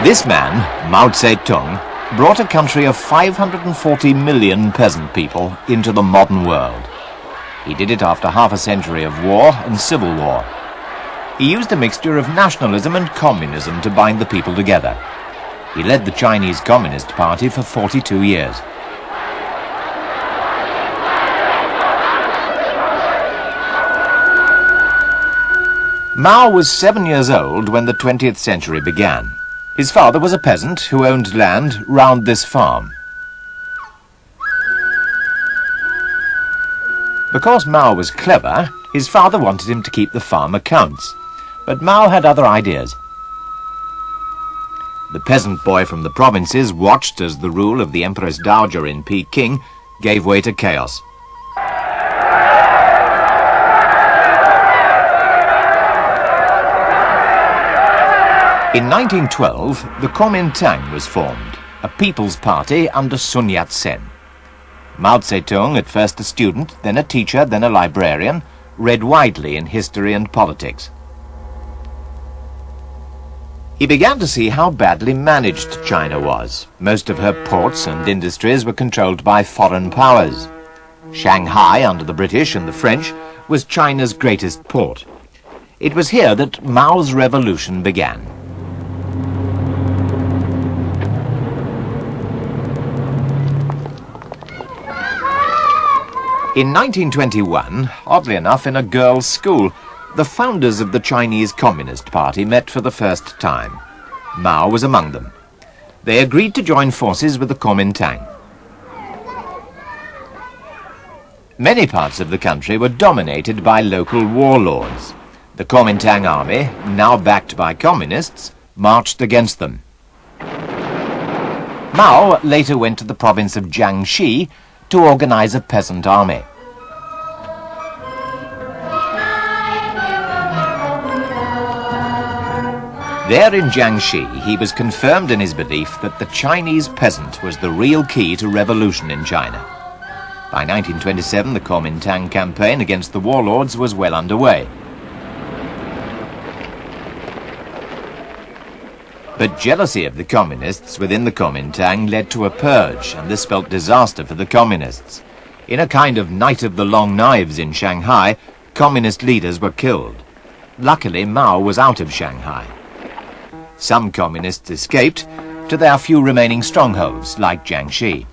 This man, Mao Zedong, brought a country of 540 million peasant people into the modern world. He did it after half a century of war and civil war. He used a mixture of nationalism and communism to bind the people together. He led the Chinese Communist Party for 42 years. Mao was 7 years old when the 20th century began. His father was a peasant who owned land round this farm. Because Mao was clever, his father wanted him to keep the farm accounts. But Mao had other ideas. The peasant boy from the provinces watched as the rule of the Empress Dowager in Peking gave way to chaos. In 1912, the Kuomintang was formed, a people's party under Sun Yat-sen. Mao Zedong, at first a student, then a teacher, then a librarian, read widely in history and politics. He began to see how badly managed China was. Most of her ports and industries were controlled by foreign powers. Shanghai, under the British and the French, was China's greatest port. It was here that Mao's revolution began. In 1921, oddly enough in a girls' school, the founders of the Chinese Communist Party met for the first time. Mao was among them. They agreed to join forces with the Kuomintang. Many parts of the country were dominated by local warlords. The Kuomintang army, now backed by communists, marched against them. Mao later went to the province of Jiangxi to organize a peasant army. There in Jiangxi, he was confirmed in his belief that the Chinese peasant was the real key to revolution in China. By 1927, the Kuomintang campaign against the warlords was well underway. But jealousy of the communists within the Kuomintang led to a purge, and this spelt disaster for the communists. In a kind of night of the long knives in Shanghai, communist leaders were killed. Luckily, Mao was out of Shanghai. Some communists escaped to their few remaining strongholds, like Jiangxi.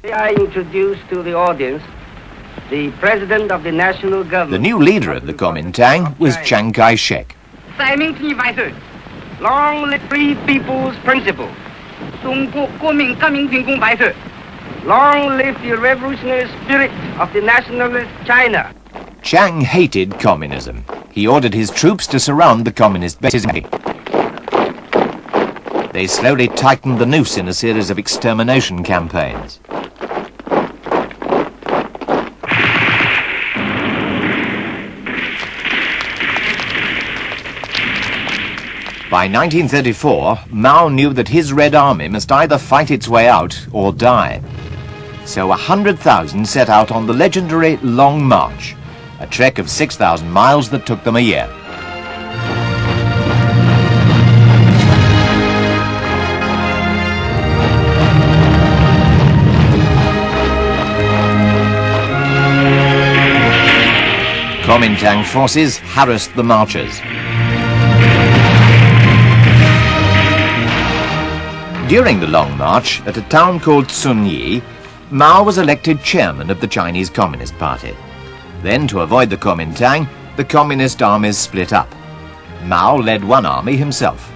I introduce to the audience the President of the National Government. The new leader of the Kuomintang was Chiang Kai-shek. Long live free people's principle. Long live the revolutionary spirit of the nationalist China. Chiang hated communism. He ordered his troops to surround the communist bases. They slowly tightened the noose in a series of extermination campaigns. By 1934, Mao knew that his Red Army must either fight its way out or die. So 100,000 set out on the legendary Long March, a trek of 6,000 miles that took them a year. Kuomintang forces harassed the marchers. During the Long March, at a town called Sunyi, Mao was elected chairman of the Chinese Communist Party. Then, to avoid the Kuomintang, the communist armies split up. Mao led one army himself.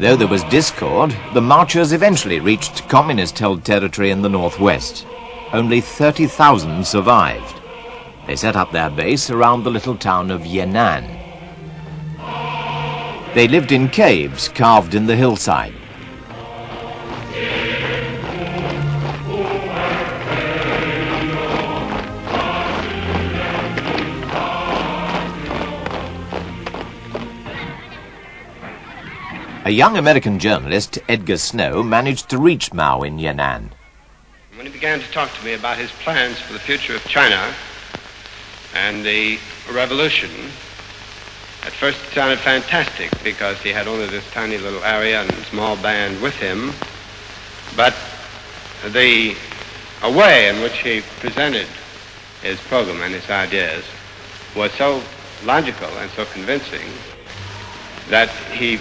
Though there was discord, the marchers eventually reached communist-held territory in the northwest. Only 30,000 survived. They set up their base around the little town of Yan'an. They lived in caves carved in the hillside. A young American journalist, Edgar Snow, managed to reach Mao in Yan'an. When he began to talk to me about his plans for the future of China and the revolution, at first it sounded fantastic because he had only this tiny little area and small band with him, but the way in which he presented his program and his ideas was so logical and so convincing that he,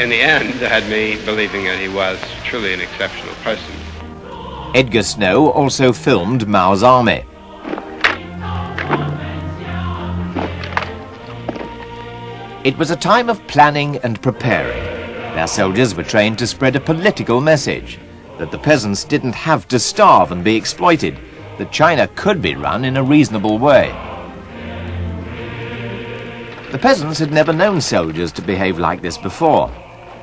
in the end, had me believing that he was truly an exceptional person. Edgar Snow also filmed Mao's army. It was a time of planning and preparing. Their soldiers were trained to spread a political message, that the peasants didn't have to starve and be exploited, that China could be run in a reasonable way. The peasants had never known soldiers to behave like this before.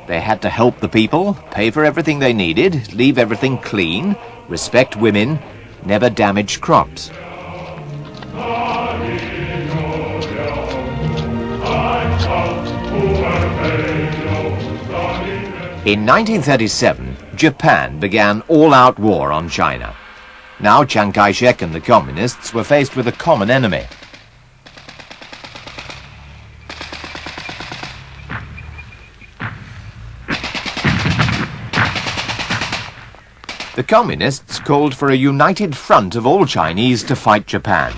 They had to help the people, pay for everything they needed, leave everything clean, respect women, never damage crops. In 1937, Japan began all-out war on China. Now Chiang Kai-shek and the communists were faced with a common enemy. The communists called for a united front of all Chinese to fight Japan.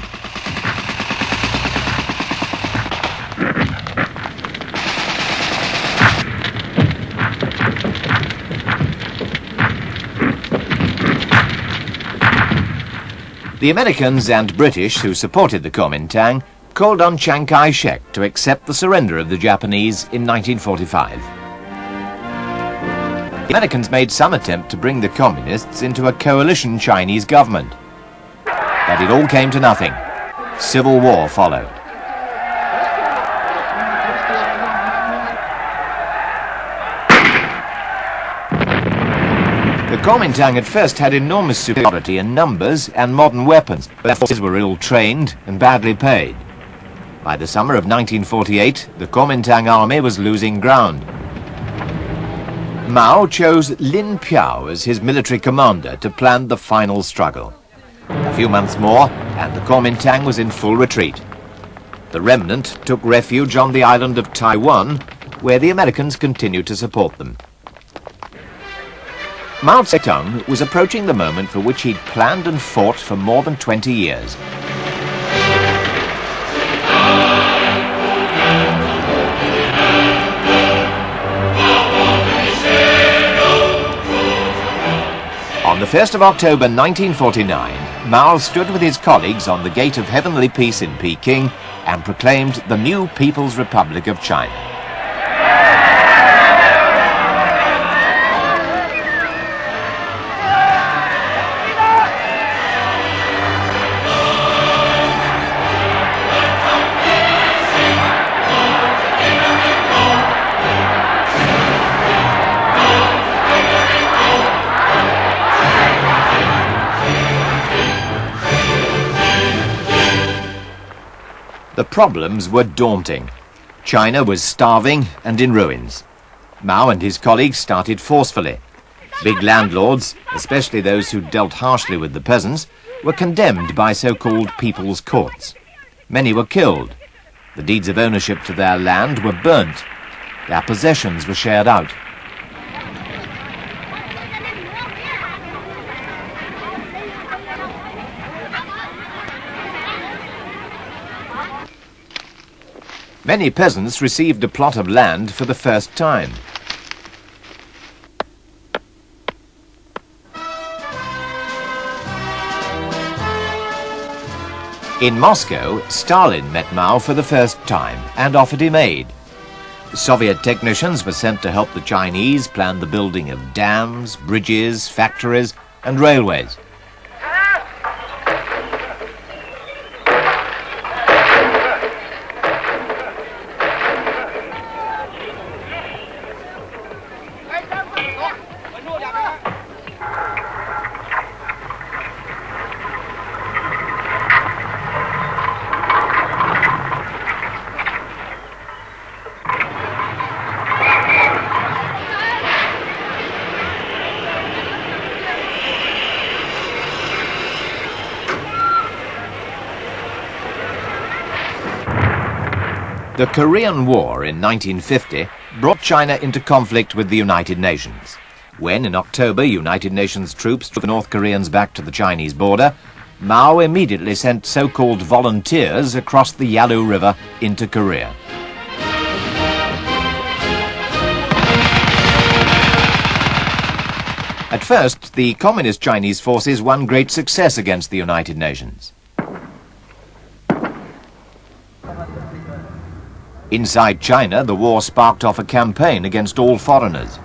The Americans and British who supported the Kuomintang called on Chiang Kai-shek to accept the surrender of the Japanese in 1945. The Americans made some attempt to bring the communists into a coalition Chinese government. But it all came to nothing. Civil war followed. The Kuomintang at first had enormous superiority in numbers and modern weapons, but their forces were ill-trained and badly paid. By the summer of 1948, the Kuomintang army was losing ground. Mao chose Lin Piao as his military commander to plan the final struggle. A few months more, and the Kuomintang was in full retreat. The remnant took refuge on the island of Taiwan, where the Americans continued to support them. Mao Zedong was approaching the moment for which he'd planned and fought for more than 20 years. On the 1st of October 1949, Mao stood with his colleagues on the Gate of Heavenly Peace in Peking and proclaimed the new People's Republic of China. The problems were daunting. China was starving and in ruins. Mao and his colleagues started forcefully. Big landlords, especially those who dealt harshly with the peasants, were condemned by so-called people's courts. Many were killed. The deeds of ownership to their land were burnt. Their possessions were shared out. Many peasants received a plot of land for the first time. In Moscow, Stalin met Mao for the first time and offered him aid. Soviet technicians were sent to help the Chinese plan the building of dams, bridges, factories, and railways. The Korean War in 1950 brought China into conflict with the United Nations. When, in October, United Nations troops took the North Koreans back to the Chinese border, Mao immediately sent so-called volunteers across the Yalu River into Korea. At first, the Communist Chinese forces won great success against the United Nations. Inside China, the war sparked off a campaign against all foreigners.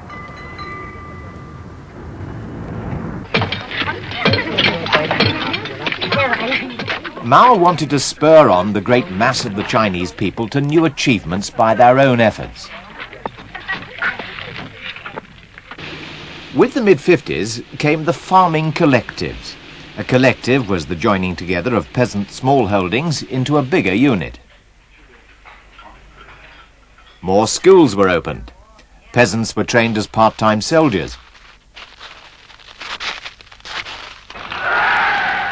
Mao wanted to spur on the great mass of the Chinese people to new achievements by their own efforts. With the mid-50s came the farming collectives. A collective was the joining together of peasant smallholdings into a bigger unit. More schools were opened. Peasants were trained as part-time soldiers.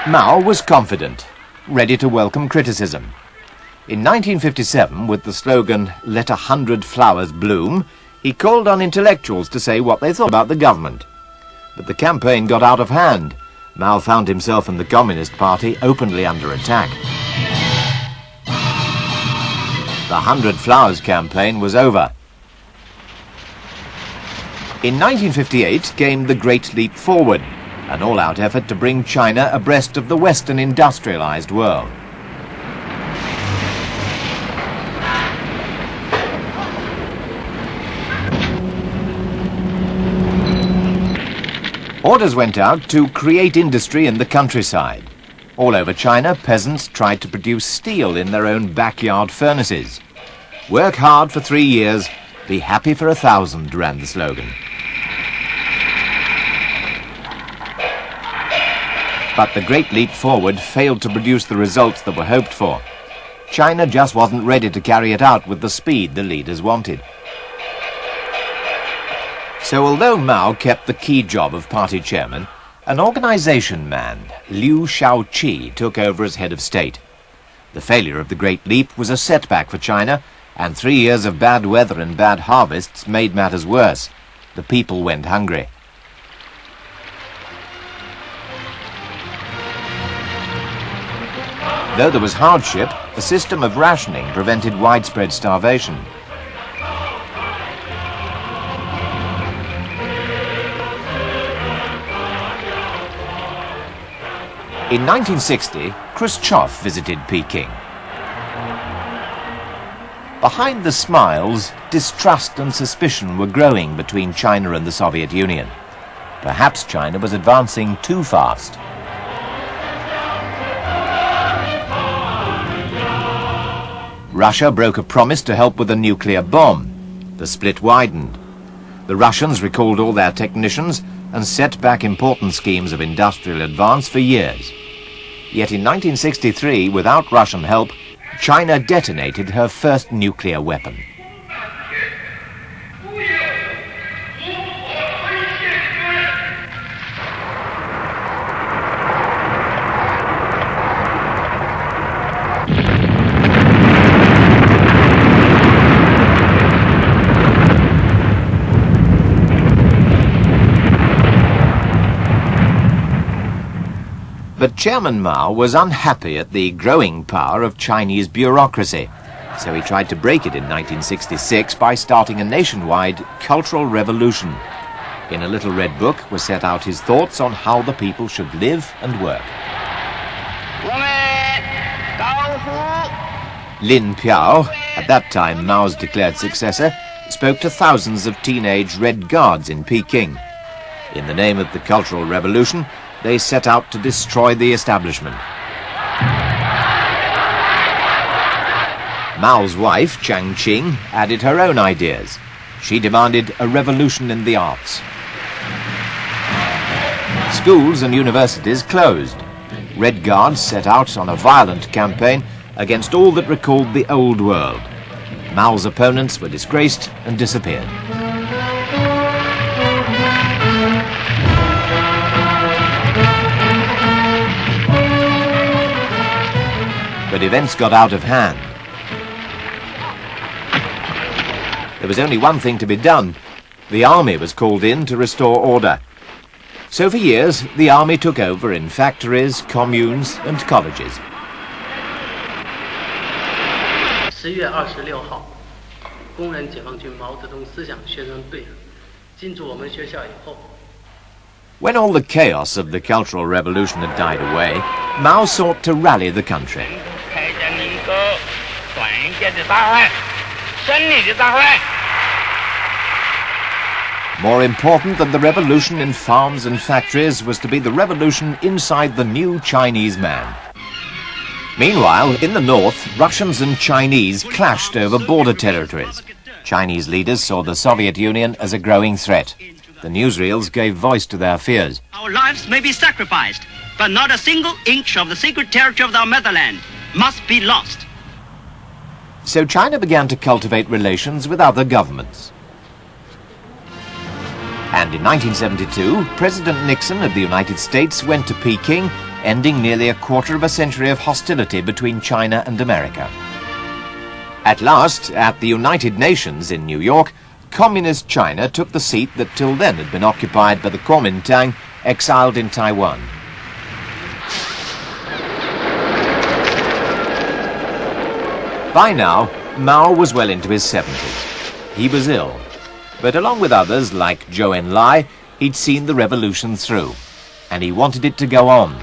Mao was confident, ready to welcome criticism. In 1957, with the slogan, "Let 100 flowers bloom," he called on intellectuals to say what they thought about the government. But the campaign got out of hand. Mao found himself and the Communist Party openly under attack. The 100 Flowers campaign was over. In 1958 came the Great Leap Forward, an all-out effort to bring China abreast of the Western industrialized world. Orders went out to create industry in the countryside. All over China, peasants tried to produce steel in their own backyard furnaces. "Work hard for 3 years, be happy for 1,000, ran the slogan. But the Great Leap Forward failed to produce the results that were hoped for. China just wasn't ready to carry it out with the speed the leaders wanted. So although Mao kept the key job of party chairman, an organization man, Liu Shaoqi, took over as head of state. The failure of the Great Leap was a setback for China, and 3 years of bad weather and bad harvests made matters worse. The people went hungry. Though there was hardship, a system of rationing prevented widespread starvation. In 1960, Khrushchev visited Peking. Behind the smiles, distrust and suspicion were growing between China and the Soviet Union. Perhaps China was advancing too fast. Russia broke a promise to help with a nuclear bomb. The split widened. The Russians recalled all their technicians and set back important schemes of industrial advance for years. Yet in 1963, without Russian help, China detonated her first nuclear weapon. But Chairman Mao was unhappy at the growing power of Chinese bureaucracy, so he tried to break it in 1966 by starting a nationwide cultural revolution. In a little red book were set out his thoughts on how the people should live and work. Lin Piao, at that time Mao's declared successor, spoke to thousands of teenage Red Guards in Peking. In the name of the Cultural Revolution, they set out to destroy the establishment. Mao's wife, Chiang Ching, added her own ideas. She demanded a revolution in the arts. Schools and universities closed. Red Guards set out on a violent campaign against all that recalled the old world. Mao's opponents were disgraced and disappeared. But events got out of hand. There was only one thing to be done. The army was called in to restore order. So for years, the army took over in factories, communes and colleges. 10月26号，工人解放军毛泽东思想宣传队进驻我们学校以后。 When all the chaos of the Cultural Revolution had died away, Mao sought to rally the country. More important than the revolution in farms and factories was to be the revolution inside the new Chinese man. Meanwhile, in the north, Russians and Chinese clashed over border territories. Chinese leaders saw the Soviet Union as a growing threat. The newsreels gave voice to their fears. Our lives may be sacrificed, but not a single inch of the sacred territory of our motherland must be lost. So China began to cultivate relations with other governments. And in 1972, President Nixon of the United States went to Peking, ending nearly a quarter of a century of hostility between China and America. At last, at the United Nations in New York, Communist China took the seat that till then had been occupied by the Kuomintang, exiled in Taiwan. By now, Mao was well into his 70s. He was ill, but along with others like Zhou Enlai, he'd seen the revolution through, and he wanted it to go on.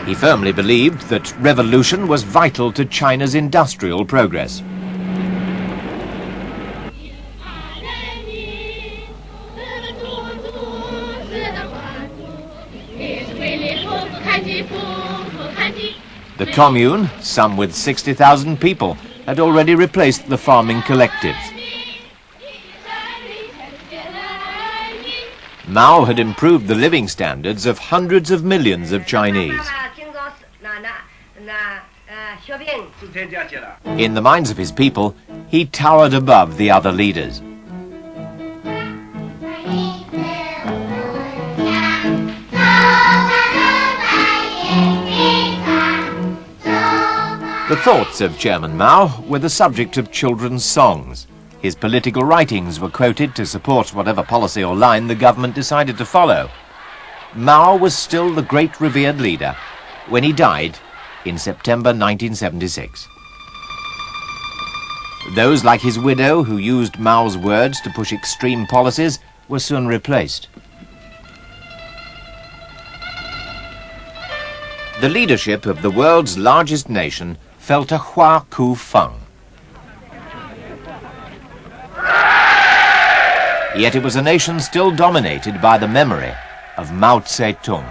He firmly believed that revolution was vital to China's industrial progress. The commune, some with 60,000 people, had already replaced the farming collectives. Mao had improved the living standards of hundreds of millions of Chinese. In the minds of his people, he towered above the other leaders. The thoughts of Chairman Mao were the subject of children's songs. His political writings were quoted to support whatever policy or line the government decided to follow. Mao was still the great revered leader when he died in September 1976. Those like his widow who used Mao's words to push extreme policies were soon replaced. The leadership of the world's largest nation felt a Hua Ku Feng. Yet it was a nation still dominated by the memory of Mao Zedong.